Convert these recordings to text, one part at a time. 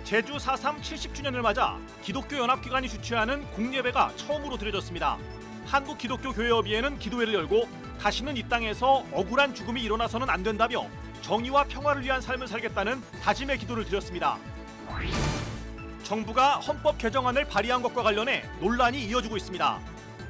제주 4.3 70주년을 맞아 기독교 연합기관이 주최하는 공예배가 처음으로 드려졌습니다. 한국기독교교회협의회는 기도회를 열고 다시는 이 땅에서 억울한 죽음이 일어나서는 안 된다며 정의와 평화를 위한 삶을 살겠다는 다짐의 기도를 드렸습니다. 정부가 헌법 개정안을 발의한 것과 관련해 논란이 이어지고 있습니다.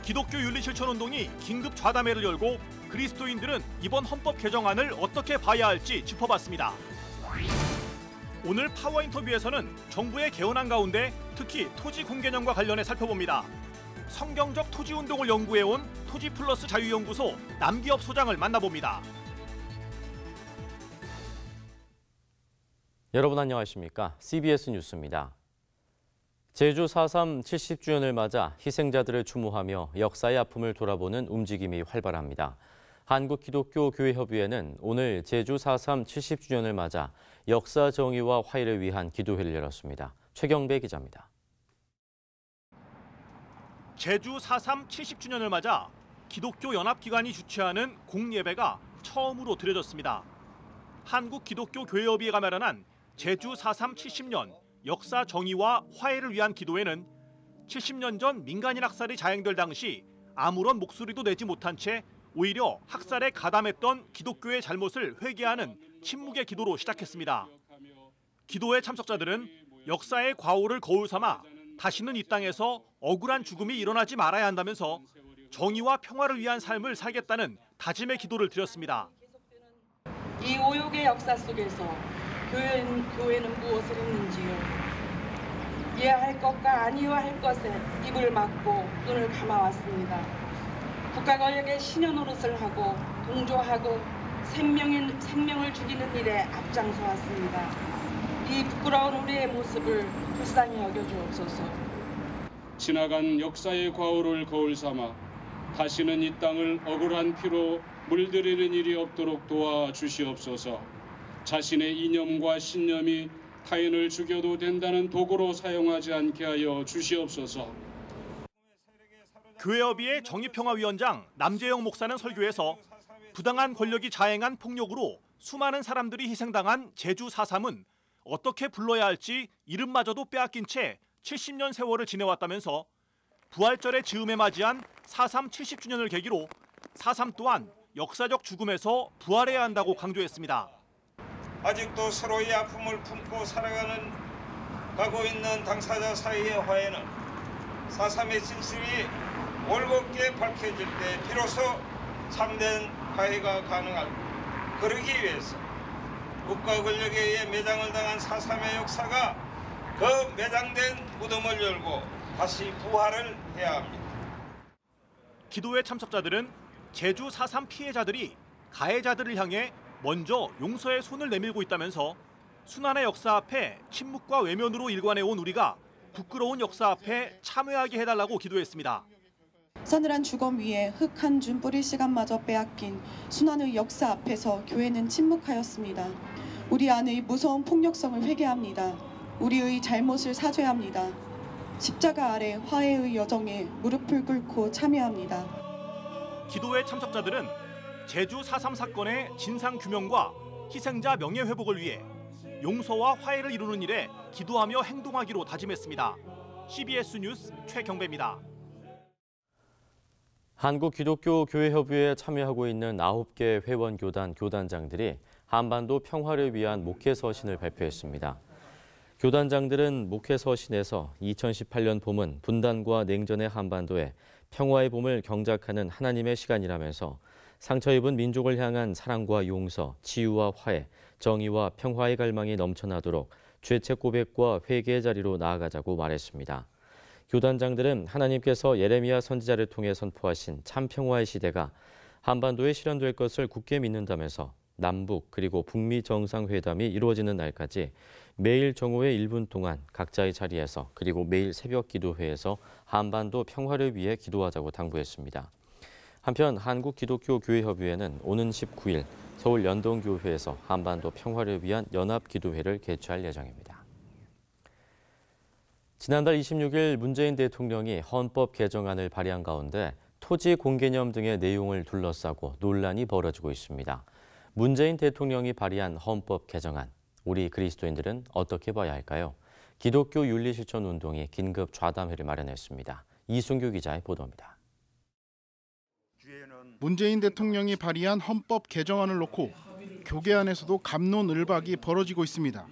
기독교 윤리실천운동이 긴급 좌담회를 열고 그리스도인들은 이번 헌법 개정안을 어떻게 봐야 할지 짚어봤습니다. 오늘 파워 인터뷰에서는 정부의 개헌안 가운데 특히 토지 공개념과 관련해 살펴봅니다. 성경적 토지운동을 연구해온 토지플러스 자유연구소 남기업 소장을 만나봅니다. 여러분 안녕하십니까? CBS 뉴스입니다. 제주 4.3 70주년을 맞아 희생자들을 추모하며 역사의 아픔을 돌아보는 움직임이 활발합니다. 한국기독교교회협의회는 오늘 제주 4.3 70주년을 맞아 역사 정의와 화해를 위한 기도회를 열었습니다. 최경배 기자입니다. 제주 4.3 70주년을 맞아 기독교 연합기관이 주최하는 공예배가 처음으로 드려졌습니다. 한국기독교교회협의회가 마련한 제주 4.3 70년 역사 정의와 화해를 위한 기도회는 70년 전 민간인 학살이 자행될 당시 아무런 목소리도 내지 못한 채 오히려 학살에 가담했던 기독교의 잘못을 회개하는 침묵의 기도로 시작했습니다. 기도회 참석자들은 역사의 과오를 거울 삼아 다시는 이 땅에서 억울한 죽음이 일어나지 말아야 한다면서 정의와 평화를 위한 삶을 살겠다는 다짐의 기도를 드렸습니다. 이 오욕의 역사 속에서 교회는 무엇을 했는지요? 이해할 것과 아니해할 것에 입을 막고 눈을 감아왔습니다. 국가 권력의 신여 노릇을 하고 동조하고 생명을 죽이는 일에 앞장서 왔습니다. 이 부끄러운 우리의 모습을 불쌍히 여겨주옵소서. 지나간 역사의 과오를 거울 삼아 다시는 이 땅을 억울한 피로 물들이는 일이 없도록 도와주시옵소서. 자신의 이념과 신념이 타인을 죽여도 된다는 도구로 사용하지 않게 하여 주시옵소서. 교회협의회 정의평화위원장 남재영 목사는 설교에서 부당한 권력이 자행한 폭력으로 수많은 사람들이 희생당한 제주 4.3은 어떻게 불러야 할지 이름마저도 빼앗긴 채 70년 세월을 지내왔다면서 부활절의 즈음에 맞이한 4.3 70주년을 계기로 4.3 또한 역사적 죽음에서 부활해야 한다고 강조했습니다. 아직도 서로의 아픔을 품고 살아가고 있는 당사자 사이의 화해는 4.3의 진실이 올곧게 밝혀질 때 비로소 참된 화해가 가능하고, 그러기 위해서 국가 권력에 의해 매장을 당한 4.3의 역사가 그 매장된 무덤을 열고 다시 부활을 해야 합니다. 기도회 참석자들은 제주 4.3 피해자들이 가해자들을 향해 먼저 용서의 손을 내밀고 있다면서 순환의 역사 앞에 침묵과 외면으로 일관해온 우리가 부끄러운 역사 앞에 참회하게 해달라고 기도했습니다. 서늘한 주검 위에 흙 한 줌 뿌릴 시간마저 빼앗긴 순환의 역사 앞에서 교회는 침묵하였습니다. 우리 안의 무서운 폭력성을 회개합니다. 우리의 잘못을 사죄합니다. 십자가 아래 화해의 여정에 무릎을 꿇고 참여합니다. 기도회 참석자들은 제주 4.3 사건의 진상규명과 희생자 명예회복을 위해 용서와 화해를 이루는 일에 기도하며 행동하기로 다짐했습니다. CBS 뉴스 최경배입니다. 한국기독교교회협의회에 참여하고 있는 9개 회원교단 교단장들이 한반도 평화를 위한 목회서신을 발표했습니다. 교단장들은 목회서신에서 2018년 봄은 분단과 냉전의 한반도에 평화의 봄을 경작하는 하나님의 시간이라면서 상처 입은 민족을 향한 사랑과 용서, 치유와 화해, 정의와 평화의 갈망이 넘쳐나도록 죄책 고백과 회개의 자리로 나아가자고 말했습니다. 교단장들은 하나님께서 예레미야 선지자를 통해 선포하신 참 평화의 시대가 한반도에 실현될 것을 굳게 믿는다면서 남북 그리고 북미 정상회담이 이루어지는 날까지 매일 정오의 1분 동안 각자의 자리에서 그리고 매일 새벽 기도회에서 한반도 평화를 위해 기도하자고 당부했습니다. 한편 한국기독교교회협의회는 오는 19일 서울 연동교회에서 한반도 평화를 위한 연합기도회를 개최할 예정입니다. 지난달 26일 문재인 대통령이 헌법 개정안을 발의한 가운데 토지 공개념 등의 내용을 둘러싸고 논란이 벌어지고 있습니다. 문재인 대통령이 발의한 헌법 개정안, 우리 그리스도인들은 어떻게 봐야 할까요? 기독교 윤리실천운동이 긴급 좌담회를 마련했습니다. 이순규 기자의 보도입니다. 문재인 대통령이 발의한 헌법 개정안을 놓고 교계 안에서도 갑론을박이 벌어지고 있습니다.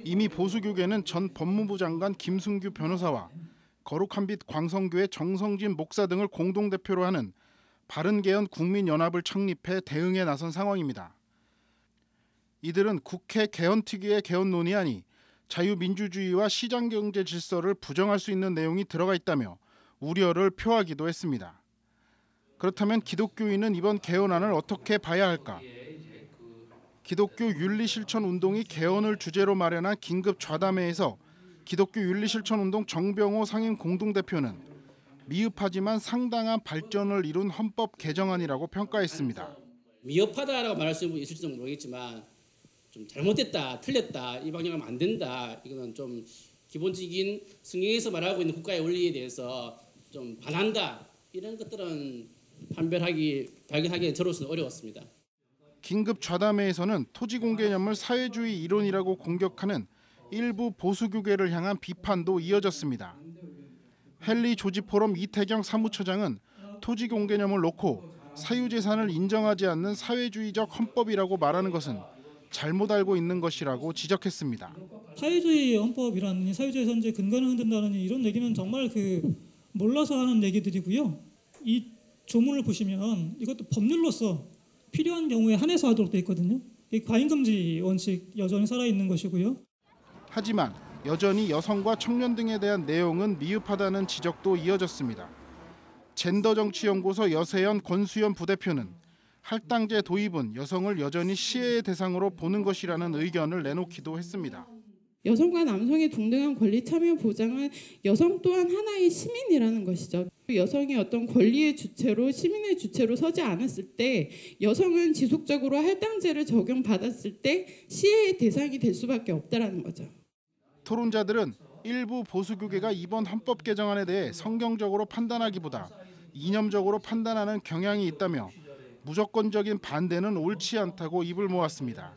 이미 보수교계는 전 법무부 장관 김승규 변호사와 거룩한 빛 광성교회 정성진 목사 등을 공동대표로 하는 바른개헌 국민연합을 창립해 대응에 나선 상황입니다. 이들은 국회 개헌특위의 개헌론이 자유민주주의와 시장경제 질서를 부정할 수 있는 내용이 들어가 있다며 우려를 표하기도 했습니다. 그렇다면 기독교인은 이번 개헌안을 어떻게 봐야 할까? 기독교 윤리실천운동이 개헌을 주제로 마련한 긴급 좌담회에서 기독교 윤리실천운동 정병호 상임 공동대표는 미흡하지만 상당한 발전을 이룬 헌법 개정안이라고 평가했습니다. 미흡하다라고 말할 수 있을지도 모르겠지만 좀 잘못됐다, 틀렸다, 이 방향하면 안 된다. 이거는 좀 기본적인 성경에서 말하고 있는 국가의 원리에 대해서 좀 반한다. 이런 것들은 발견하기 저로서는 어려웠습니다. 긴급 좌담회에서는 토지공개념을 사회주의 이론이라고 공격하는 일부 보수교계를 향한 비판도 이어졌습니다. 헨리 조지 포럼 이태경 사무처장은 토지공개념을 놓고 사유재산을 인정하지 않는 사회주의적 헌법이라고 말하는 것은 잘못 알고 있는 것이라고 지적했습니다. 사회주의 헌법이라는 사유재산 선제의 근간을 흔든다는 이런 얘기는 정말 몰라서 하는 얘기들이고요. 이 조문을 보시면 이것도 법률로서 필요한 경우에 한해서 하도록 되어 있거든요. 과잉금지 원칙 여전히 살아있는 것이고요. 하지만 여전히 여성과 청년 등에 대한 내용은 미흡하다는 지적도 이어졌습니다. 젠더정치연구소 여세연 권수연 부대표는 할당제 도입은 여성을 여전히 시혜의 대상으로 보는 것이라는 의견을 내놓기도 했습니다. 여성과 남성의 동등한 권리 참여 보장은 여성 또한 하나의 시민이라는 것이죠. 여성이 어떤 권리의 주체로 시민의 주체로 서지 않았을 때 여성은 지속적으로 할당제를 적용받았을 때 시혜의 대상이 될 수밖에 없다라는 거죠. 토론자들은 일부 보수교계가 이번 헌법 개정안에 대해 성경적으로 판단하기보다 이념적으로 판단하는 경향이 있다며 무조건적인 반대는 옳지 않다고 입을 모았습니다.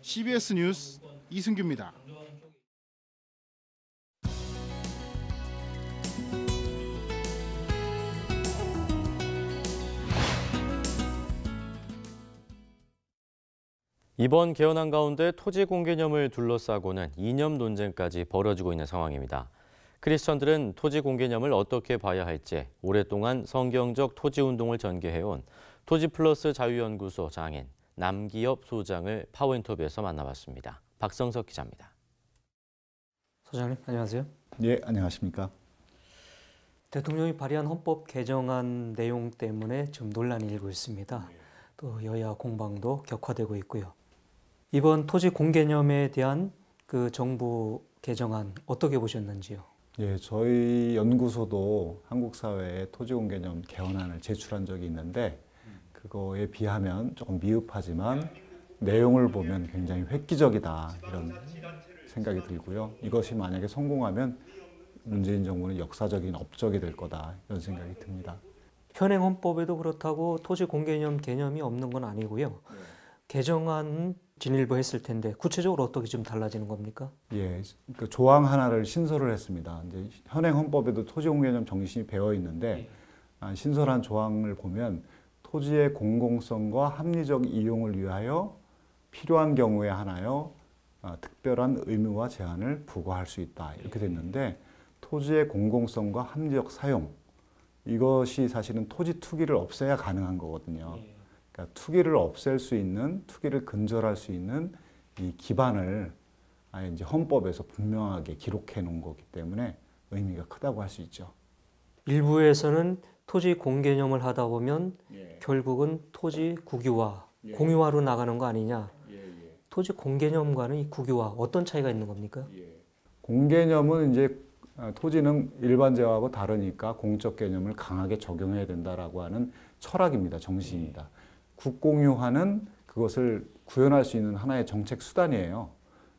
CBS 뉴스 이승규입니다. 이번 개헌안 가운데 토지 공개념을 둘러싸고는 이념 논쟁까지 벌어지고 있는 상황입니다. 크리스천들은 토지 공개념을 어떻게 봐야 할지 오랫동안 성경적 토지 운동을 전개해온 토지플러스 자유연구소 장인 남기엽 소장을 파워인터뷰에서 만나봤습니다. 박성석 기자입니다. 소장님, 안녕하세요. 예, 안녕하십니까. 대통령이 발의한 헌법 개정안 내용 때문에 지금 논란이 일고 있습니다. 또 여야 공방도 격화되고 있고요. 이번 토지 공개념에 대한 정부 개정안 어떻게 보셨는지요? 예, 저희 연구소도 한국 사회에 토지 공개념 개헌안을 제출한 적이 있는데 그거에 비하면 조금 미흡하지만 내용을 보면 굉장히 획기적이다 이런 생각이 들고요. 이것이 만약에 성공하면 문재인 정부는 역사적인 업적이 될 거다 이런 생각이 듭니다. 현행 헌법에도 그렇다고 토지 공개념 개념이 없는 건 아니고요. 개정안 진일보했을 텐데 구체적으로 어떻게 좀 달라지는 겁니까? 예, 그 조항 하나를 신설을 했습니다. 이제 현행 헌법에도 토지 공개념 정신이 배어 있는데 신설한 조항을 보면 토지의 공공성과 합리적 이용을 위하여 필요한 경우에 하나여 특별한 의무와 제한을 부과할 수 있다 이렇게 됐는데 토지의 공공성과 합리적 사용 이것이 사실은 토지 투기를 없애야 가능한 거거든요. 그러니까 투기를 없앨 수 있는, 투기를 근절할 수 있는 이 기반을 아예 이제 헌법에서 분명하게 기록해 놓은 거기 때문에 의미가 크다고 할 수 있죠. 일부에서는 토지 공개념을 하다 보면 결국은 토지 국유화, 공유화로 나가는 거 아니냐. 토지 공개념과는 이 국유화 어떤 차이가 있는 겁니까? 공개념은 이제 토지는 일반재하고 다르니까 공적 개념을 강하게 적용해야 된다라고 하는 철학입니다. 정신입니다. 국공유화는 그것을 구현할 수 있는 하나의 정책 수단이에요.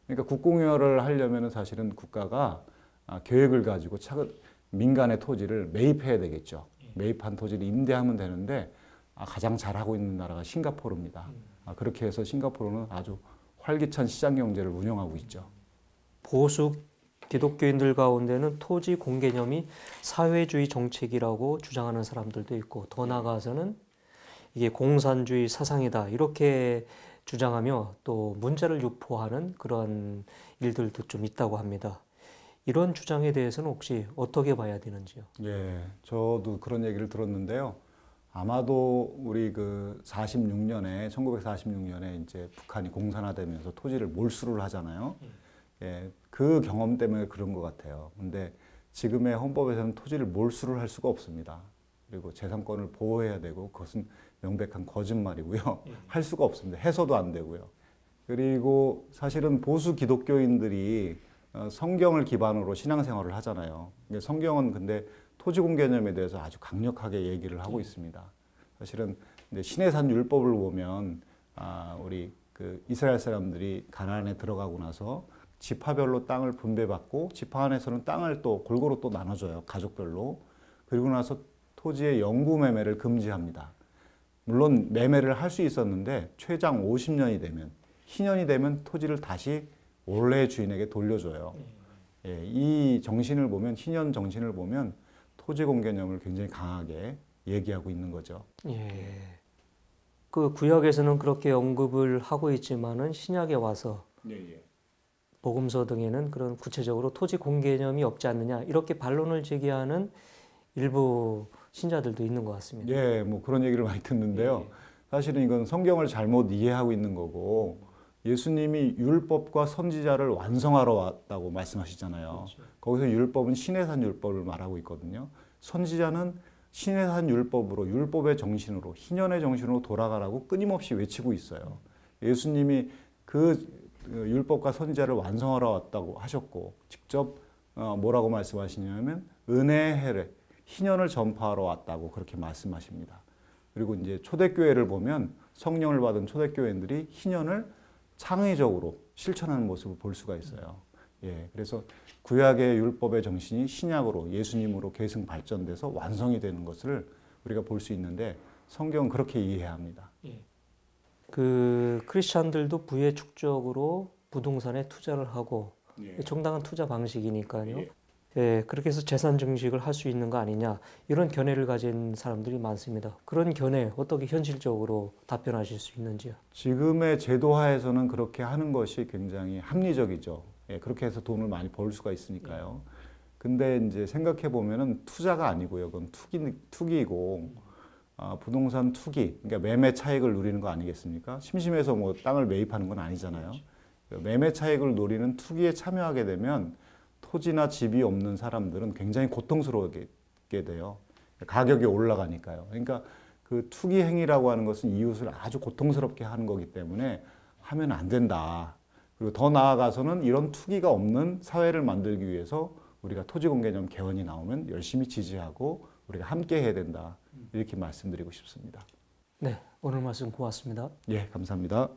그러니까 국공유화를 하려면 사실은 국가가 계획을 가지고 민간의 토지를 매입해야 되겠죠. 매입한 토지를 임대하면 되는데 가장 잘하고 있는 나라가 싱가포르입니다. 그렇게 해서 싱가포르는 아주 활기찬 시장 경제를 운영하고 있죠. 보수 기독교인들 가운데는 토지 공개념이 사회주의 정책이라고 주장하는 사람들도 있고 더 나아가서는 이게 공산주의 사상이다 이렇게 주장하며 또 문제를 유포하는 그런 일들도 좀 있다고 합니다. 이런 주장에 대해서는 혹시 어떻게 봐야 되는지요? 예, 저도 그런 얘기를 들었는데요. 아마도 우리 1946년에 이제 북한이 공산화되면서 토지를 몰수를 하잖아요. 예, 그 경험 때문에 그런 것 같아요. 근데 지금의 헌법에서는 토지를 몰수를 할 수가 없습니다. 그리고 재산권을 보호해야 되고 그것은 명백한 거짓말이고요. 할 수가 없습니다. 해서도 안 되고요. 그리고 사실은 보수 기독교인들이 성경을 기반으로 신앙생활을 하잖아요. 성경은 근데 토지공 개념에 대해서 아주 강력하게 얘기를 하고 있습니다. 사실은 이제 시내산 율법을 보면 우리 이스라엘 사람들이 가나안에 들어가고 나서 지파별로 땅을 분배받고 지파 안에서는 땅을 또 골고루 또 나눠줘요. 가족별로. 그리고 나서 토지의 영구 매매를 금지합니다. 물론 매매를 할 수 있었는데 최장 50년이 되면 희년이 되면 토지를 다시 원래 주인에게 돌려줘요. 예, 이 정신을 보면 희년 정신을 보면 토지 공개념을 굉장히 강하게 얘기하고 있는 거죠. 예. 그 구약에서는 그렇게 언급을 하고 있지만은 신약에 와서 복음서 등에는 그런 구체적으로 토지 공개념이 없지 않느냐 이렇게 반론을 제기하는 일부 신자들도 있는 것 같습니다. 예, 뭐 그런 얘기를 많이 듣는데요. 사실은 이건 성경을 잘못 이해하고 있는 거고 예수님이 율법과 선지자를 완성하러 왔다고 말씀하시잖아요. 그렇죠. 거기서 율법은 시내산 율법을 말하고 있거든요. 선지자는 시내산 율법으로 율법의 정신으로 희년의 정신으로 돌아가라고 끊임없이 외치고 있어요. 예수님이 그 율법과 선지자를 완성하러 왔다고 하셨고 직접 뭐라고 말씀하시냐면 은혜의 해례 희년을 전파하러 왔다고 그렇게 말씀하십니다. 그리고 이제 초대교회를 보면 성령을 받은 초대교회인들이 희년을 창의적으로 실천하는 모습을 볼 수가 있어요. 예, 그래서 구약의 율법의 정신이 신약으로 예수님으로 계승 발전돼서 완성이 되는 것을 우리가 볼 수 있는데 성경은 그렇게 이해해야 합니다. 예. 그 크리스찬들도 부의 축적으로 부동산에 투자를 하고 정당한 투자 방식이니까요. 예, 그렇게 해서 재산 증식을 할 수 있는 거 아니냐 이런 견해를 가진 사람들이 많습니다. 그런 견해 어떻게 현실적으로 답변하실 수 있는지요? 지금의 제도하에서는 그렇게 하는 것이 굉장히 합리적이죠. 예, 그렇게 해서 돈을 많이 벌 수가 있으니까요. 근데 이제 생각해 보면은 투자가 아니고요. 그건 투기이고 부동산 투기, 그러니까 매매 차익을 누리는 거 아니겠습니까? 심심해서 뭐 땅을 매입하는 건 아니잖아요. 매매 차익을 노리는 투기에 참여하게 되면 토지나 집이 없는 사람들은 굉장히 고통스러우게 돼요. 가격이 올라가니까요. 그러니까 그 투기 행위라고 하는 것은 이웃을 아주 고통스럽게 하는 거기 때문에 하면 안 된다. 그리고 더 나아가서는 이런 투기가 없는 사회를 만들기 위해서 우리가 토지공개념 개헌이 나오면 열심히 지지하고 우리가 함께 해야 된다. 이렇게 말씀드리고 싶습니다. 네, 오늘 말씀 고맙습니다. 예, 감사합니다.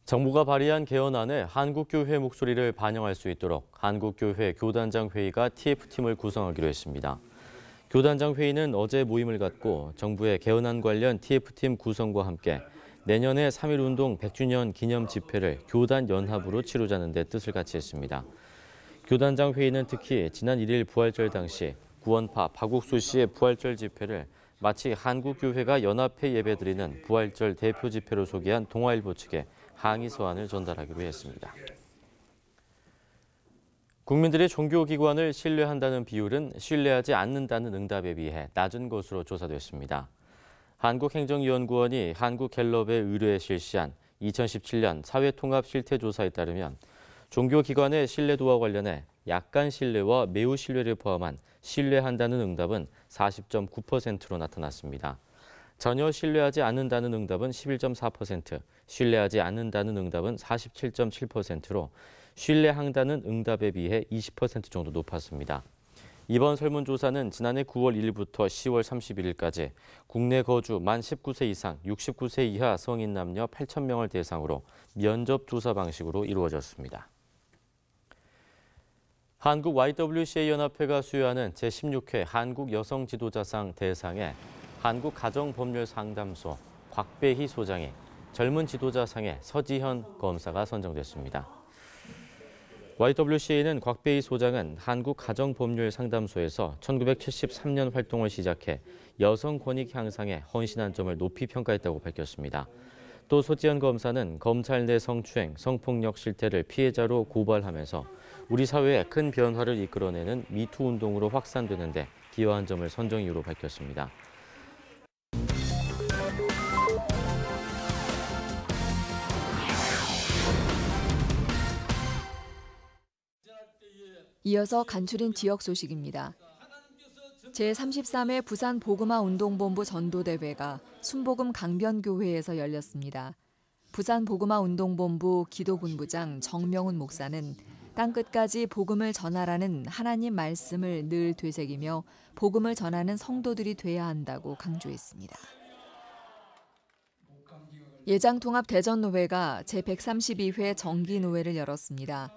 정부가 발의한 개헌안에 한국교회 목소리를 반영할 수 있도록 한국교회 교단장 회의가 TF팀을 구성하기로 했습니다. 교단장 회의는 어제 모임을 갖고 정부의 개헌안 관련 TF팀 구성과 함께 내년에 3.1운동 100주년 기념 집회를 교단 연합으로 치르자는 데 뜻을 같이 했습니다. 교단장 회의는 특히 지난 1일 부활절 당시 구원파 박옥수 씨의 부활절 집회를 마치 한국교회가 연합회 예배드리는 부활절 대표 집회로 소개한 동아일보 측에 항의 서한을 전달하기로 했습니다. 국민들이 종교기관을 신뢰한다는 비율은 신뢰하지 않는다는 응답에 비해 낮은 것으로 조사됐습니다. 한국행정연구원이 한국갤럽에 의뢰해 실시한 2017년 사회통합실태조사에 따르면 종교기관의 신뢰도와 관련해 약간 신뢰와 매우 신뢰를 포함한 신뢰한다는 응답은 40.9%로 나타났습니다. 전혀 신뢰하지 않는다는 응답은 11.4%, 신뢰하지 않는다는 응답은 47.7%로 신뢰한다는 응답에 비해 20% 정도 높았습니다. 이번 설문조사는 지난해 9월 1일부터 10월 31일까지 국내 거주 만 19세 이상 69세 이하 성인 남녀 8,000명을 대상으로 면접 조사 방식으로 이루어졌습니다. 한국 YWCA 연합회가 수여하는 제16회 한국 여성 지도자상 대상에 한국가정법률상담소 곽배희 소장이 젊은 지도자상에 서지현 검사가 선정됐습니다. YWCA는 곽배희 소장은 한국가정법률상담소에서 1973년 활동을 시작해 여성 권익 향상에 헌신한 점을 높이 평가했다고 밝혔습니다. 또 소지연 검사는 검찰 내 성추행, 성폭력 실태를 피해자로 고발하면서 우리 사회에 큰 변화를 이끌어내는 미투 운동으로 확산되는 데 기여한 점을 선정 이유로 밝혔습니다. 이어서 간추린 지역 소식입니다. 제33회 부산 복음화 운동본부 전도대회가 순복음 강변교회에서 열렸습니다. 부산 복음화 운동본부 기도본부장 정명훈 목사는 땅끝까지 복음을 전하라는 하나님 말씀을 늘 되새기며 복음을 전하는 성도들이 돼야 한다고 강조했습니다. 예장통합 대전노회가 제132회 정기노회를 열었습니다.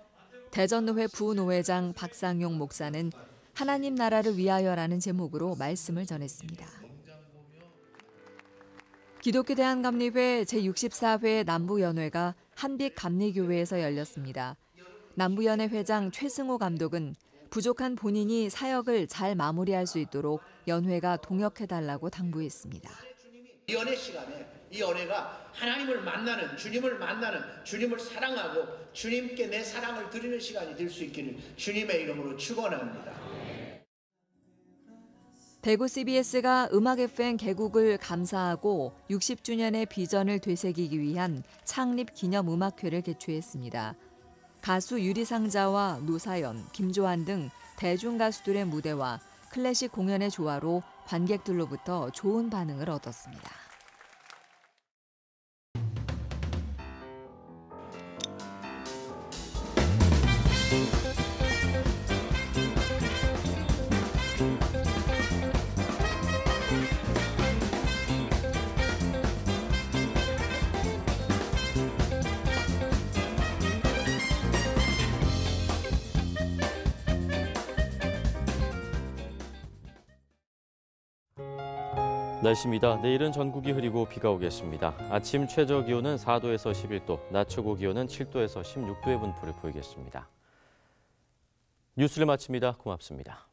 대전노회 부노회장 박상용 목사는 하나님 나라를 위하여라는 제목으로 말씀을 전했습니다. 기독교 대한감리회 제64회 남부연회가 한빛감리교회에서 열렸습니다. 남부연회 회장 최승호 감독은 부족한 본인이 사역을 잘 마무리할 수 있도록 연회가 동역해달라고 당부했습니다. 이 연회 시간에 이 연회가 하나님을 만나는, 주님을 만나는, 주님을 사랑하고 주님께 내 사랑을 드리는 시간이 될 수 있기를 주님의 이름으로 축원합니다. 대구 CBS가 음악 FM 개국을 감사하고 60주년의 비전을 되새기기 위한 창립 기념 음악회를 개최했습니다. 가수 유리상자와 노사연, 김조한 등 대중 가수들의 무대와 클래식 공연의 조화로 관객들로부터 좋은 반응을 얻었습니다. 날씨입니다. 내일은 전국이 흐리고 비가 오겠습니다. 아침 최저 기온은 4도에서 11도, 낮 최고 기온은 7도에서 16도의 분포를 보이겠습니다. 뉴스를 마칩니다. 고맙습니다.